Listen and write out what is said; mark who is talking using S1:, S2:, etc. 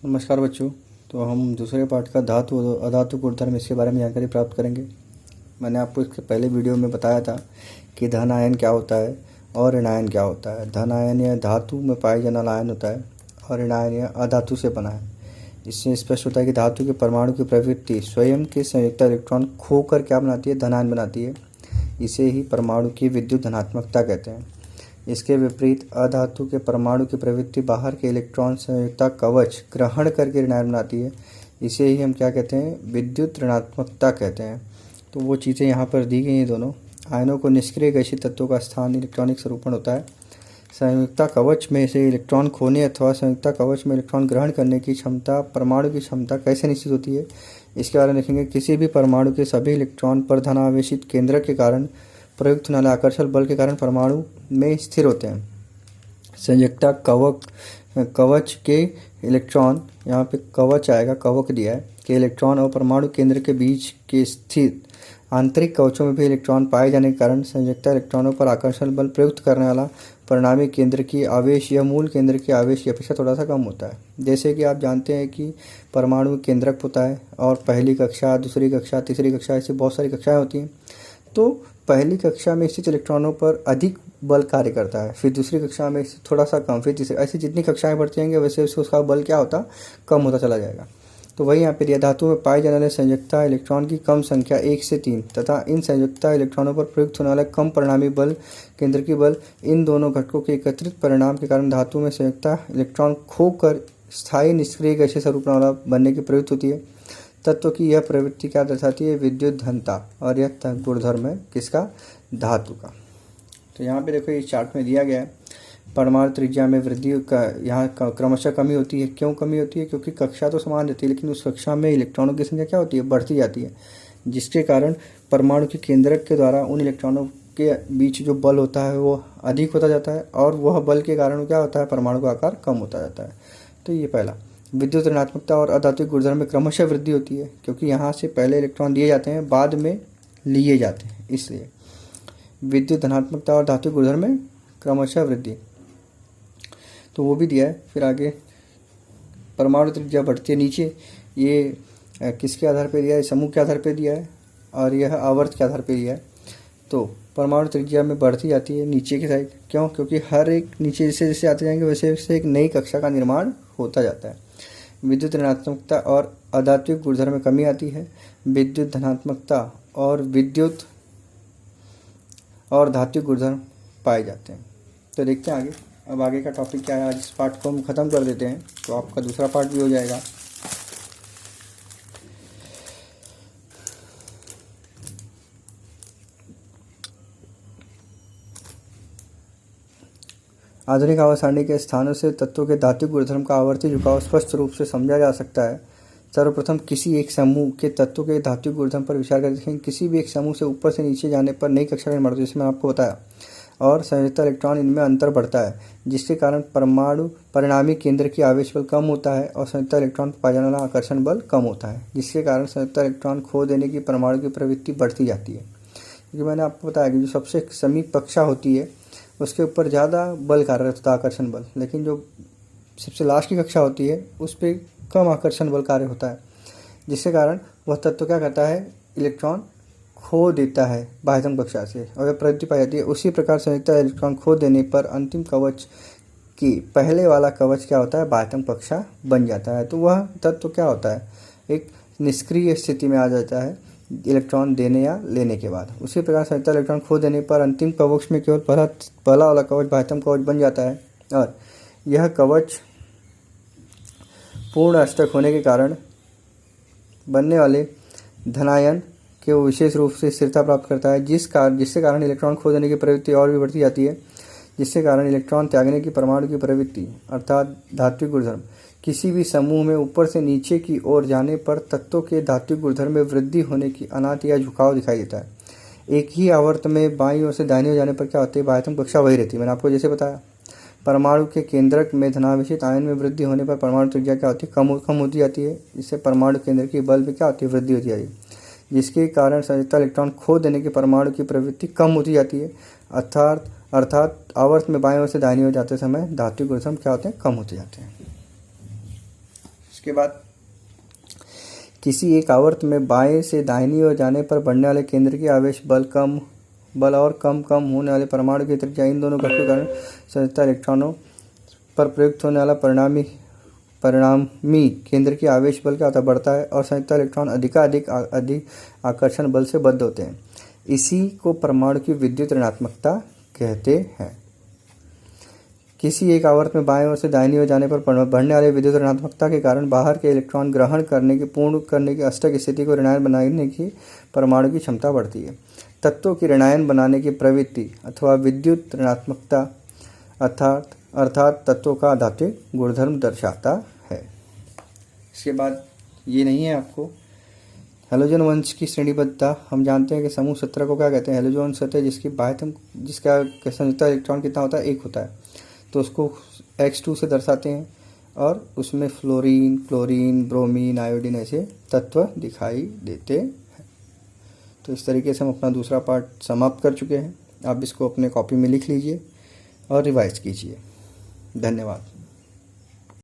S1: नमस्कार बच्चों। तो हम दूसरे पाठ का धातु और अधातु गुणधर्म इसके बारे में जानकारी प्राप्त करेंगे। मैंने आपको इसके पहले वीडियो में बताया था कि धन आयन क्या होता है और ऋण आयन क्या होता है। धन आयन या धातु में पाए जाने वाला आयन होता है और ऋण आयन या अधातु से बना है। इससे स्पष्ट होता है कि धातु के परमाणु की प्रवृत्ति स्वयं के संयुक्त इलेक्ट्रॉन खोकर क्या बनाती है, धन आयन बनाती है। इसे ही परमाणु की विद्युत धनात्मकता कहते हैं। इसके विपरीत अधातु के परमाणु की प्रवृत्ति बाहर के इलेक्ट्रॉन संयुक्ता कवच ग्रहण करके ऋणायन बनाती है। इसे ही हम क्या कहते हैं, विद्युत ऋणात्मकता कहते हैं। तो वो चीज़ें यहाँ पर दी गई हैं। दोनों आयनों को निष्क्रिय गैसीय तत्वों का स्थान इलेक्ट्रॉनिक स्वरूपण होता है। संयुक्ता कवच में से इलेक्ट्रॉन खोने अथवा संयुक्ता कवच में इलेक्ट्रॉन ग्रहण करने की क्षमता, परमाणु की क्षमता कैसे निश्चित होती है, इसके बारे में देखेंगे। किसी भी परमाणु के सभी इलेक्ट्रॉन पर धनावेशित केंद्रक के कारण प्रयुक्त होने वाले आकर्षण बल के कारण परमाणु में स्थिर होते हैं। संयुक्ता कवच के इलेक्ट्रॉन, यहाँ पे कवच आएगा, कवक दिया है, के इलेक्ट्रॉन और परमाणु केंद्र के बीच के स्थित आंतरिक कवचों में भी इलेक्ट्रॉन पाए जाने के कारण संयुक्ता इलेक्ट्रॉनों पर आकर्षण बल प्रयुक्त करने वाला परिणामी केंद्र की आवेश या मूल केंद्र की आवेश की अपेक्षा थोड़ा सा कम होता है। जैसे कि आप जानते हैं कि परमाणु केंद्रक होता है और पहली कक्षा, दूसरी कक्षा, तीसरी कक्षा, ऐसी बहुत सारी कक्षाएं होती हैं। तो पहली कक्षा में स्थित इलेक्ट्रॉनों पर अधिक बल कार्य करता है, फिर दूसरी कक्षा में थोड़ा सा कम, फिर तीसरी, ऐसी जितनी कक्षाएं बढ़ती जाएंगी वैसे उसका बल क्या होता, कम होता चला जाएगा। तो वही यहाँ पे दिया, धातु में पाए जाने वाले संयुक्ता इलेक्ट्रॉन की कम संख्या 1 से 3 तथा इन संयुक्ता इलेक्ट्रॉनों पर प्रयुक्त होने वाला कम परिणामी बल, केंद्र की बल, इन दोनों घटकों के एकत्रित परिणाम के कारण धातु में संयुक्ता इलेक्ट्रॉन खोकर स्थायी निष्क्रिय गैसीय स्वरूपण वाला बनने की प्रवृत्ति होती है। तत्व की यह प्रवृत्ति क्या दर्शाती है, विद्युत धनता, और यह गुणधर्म है किसका, धातु का। तो यहाँ पे देखो, इस चार्ट में दिया गया है परमाणु त्रिज्या में वृद्धि का यहाँ क्रमशः कमी होती है। क्यों कमी होती है, क्योंकि कक्षा तो समान रहती है लेकिन उस कक्षा में इलेक्ट्रॉनों की संख्या क्या होती है, बढ़ती जाती है, जिसके कारण परमाणु के केंद्रक के द्वारा उन इलेक्ट्रॉनों के बीच जो बल होता है वो अधिक होता जाता है और वह बल के कारण क्या होता है, परमाणु का आकार कम होता जाता है। तो ये पहला। विद्युत ऋणात्मकता और अधात्विक गुणधर्म में क्रमशः वृद्धि होती है, क्योंकि यहाँ से पहले इलेक्ट्रॉन दिए जाते हैं, बाद में लिए जाते हैं, इसलिए विद्युत धनात्मकता और धात्विक गुणधर्म में क्रमशः वृद्धि। तो वो भी दिया है। फिर आगे परमाणु त्रिज्या बढ़ती है नीचे, ये किसके आधार पर दिया है, समूह के आधार पर दिया है और यह आवर्त के आधार पर दिया है। तो परमाणु त्रिज्या में बढ़ती जाती है नीचे की साइड। क्यों, क्योंकि हर एक नीचे जैसे जैसे आते जाएंगे वैसे वैसे एक नई कक्षा का निर्माण होता जाता है। विद्युत ऋणात्मकता और अधात्विक गुणधर्म में कमी आती है। विद्युत धनात्मकता और विद्युत और धात्विक गुणधर्म पाए जाते हैं। तो देखते हैं आगे, अब आगे का टॉपिक क्या है। आज इस पार्ट को हम ख़त्म कर देते हैं तो आपका दूसरा पार्ट भी हो जाएगा। आधुनिक आवर्त सारणी के स्थानों से तत्वों के धात्विक गुणधर्म का आवर्ती झुकाव स्पष्ट रूप से समझा जा सकता है। सर्वप्रथम किसी एक समूह के तत्वों के धात्विक गुणधर्म पर विचार कर देखें। किसी भी एक समूह से ऊपर से नीचे जाने पर नई कक्षा का निर्माण होता है, जैसे मैंने आपको बताया, और संयुक्ता इलेक्ट्रॉन इनमें अंतर बढ़ता है, जिसके कारण परमाणु परिणामी केंद्र की आवेश बल कम होता है और संयुक्ता इलेक्ट्रॉन पर पाया जाने वाला आकर्षण बल कम होता है, जिसके कारण संयुक्ता इलेक्ट्रॉन खो देने की परमाणु की प्रवृत्ति बढ़ती जाती है। क्योंकि मैंने आपको बताया कि जो सबसे समीप कक्षा होती है उसके ऊपर ज़्यादा बल कार्यरत होता है, आकर्षण बल, लेकिन जो सबसे लास्ट की कक्षा होती है उस पर कम आकर्षण बल कार्य होता है, जिसके कारण वह तत्व क्या करता है, इलेक्ट्रॉन खो देता है बाह्यतम कक्षा से और वह प्रवृत्ति पाई जाती है। उसी प्रकार संयुक्ता इलेक्ट्रॉन खो देने पर अंतिम कवच की पहले वाला कवच क्या होता है, बाह्यतम कक्षा बन जाता है। तो वह तत्व क्या होता है, एक निष्क्रिय स्थिति में आ जाता है इलेक्ट्रॉन देने या लेने के बाद। उसी प्रकार संयुक्ता इलेक्ट्रॉन खो देने पर अंतिम कवच में केवल पहला वाला कवच बाह्यतम कवच बन जाता है और यह कवच पूर्ण अष्टक होने के कारण बनने वाले धनायन के विशेष रूप से स्थिरता प्राप्त करता है, जिससे कारण इलेक्ट्रॉन खो देने की प्रवृत्ति और भी बढ़ती जाती है, जिससे कारण इलेक्ट्रॉन त्यागने की परमाणु की प्रवृत्ति अर्थात धात्विक गुणधर्म किसी भी समूह में ऊपर से नीचे की ओर जाने पर तत्वों के धात्विक गुणधर्म में वृद्धि होने की अनात या झुकाव दिखाई देता है। एक ही आवर्त में बाईं ओर से दाहिनी ओर जाने पर क्या होती है, बाह्यतम कक्षा वही रहती है। मैंने आपको जैसे बताया, परमाणु के केंद्रक में धनावेशित आयन में वृद्धि होने पर परमाणु त्रिज्या क्या होती है, कम होती जाती है। इससे परमाणु केंद्र की बल में क्या होती है, वृद्धि होती जाती है, जिसके कारण संयुक्ता इलेक्ट्रॉन खो देने के परमाणु की प्रवृत्ति कम होती जाती है। अर्थात आवर्त में बाएं ओर से दाहिनी ओर जाते समय धात्विक गुणधर्म क्या होते हैं, कम होते जाते हैं। इसके बाद किसी एक आवर्त में बाएं से दाहिनी ओर जाने पर बढ़ने वाले केंद्र की आवेश बल और कम होने वाले परमाणु की त्रिज्या, इन दोनों घटकों के कारण संयोजित इलेक्ट्रॉनों पर प्रयुक्त होने वाला परिणामी केंद्र की आवेश बल क्या होता है, बढ़ता है और संयुक्त इलेक्ट्रॉन अधिक आकर्षण बल से बद्ध होते हैं। इसी को परमाणु की विद्युत ऋणात्मकता कहते हैं। किसी एक आवर्त में बाएं ओर से दाहिनी ओर जाने पर बढ़ने वाले विद्युत ऋणात्मकता के कारण बाहर के इलेक्ट्रॉन ग्रहण पूर्ण करने की अष्टक स्थिति को ऋणायन बनाने की परमाणु की क्षमता बढ़ती है। तत्वों की ऋणायन बनाने की प्रवृत्ति अथवा विद्युत ऋणात्मकता अर्थात तत्वों का आध्यात्मिक गुणधर्म दर्शाता है। इसके बाद ये नहीं है आपको हैलोजन वंश की श्रेणीबद्धता। हम जानते हैं कि समूह 17 को क्या कहते हैं, हैलोजन सतह जिसका संयुक्त इलेक्ट्रॉन कितना होता है, 1 होता है, तो उसको X2 से दर्शाते हैं और उसमें फ्लोरीन, क्लोरीन, ब्रोमीन, आयोडीन ऐसे तत्व दिखाई देते हैं। तो इस तरीके से हम अपना दूसरा पार्ट समाप्त कर चुके हैं। आप इसको अपने कॉपी में लिख लीजिए और रिवाइज कीजिए। धन्यवाद।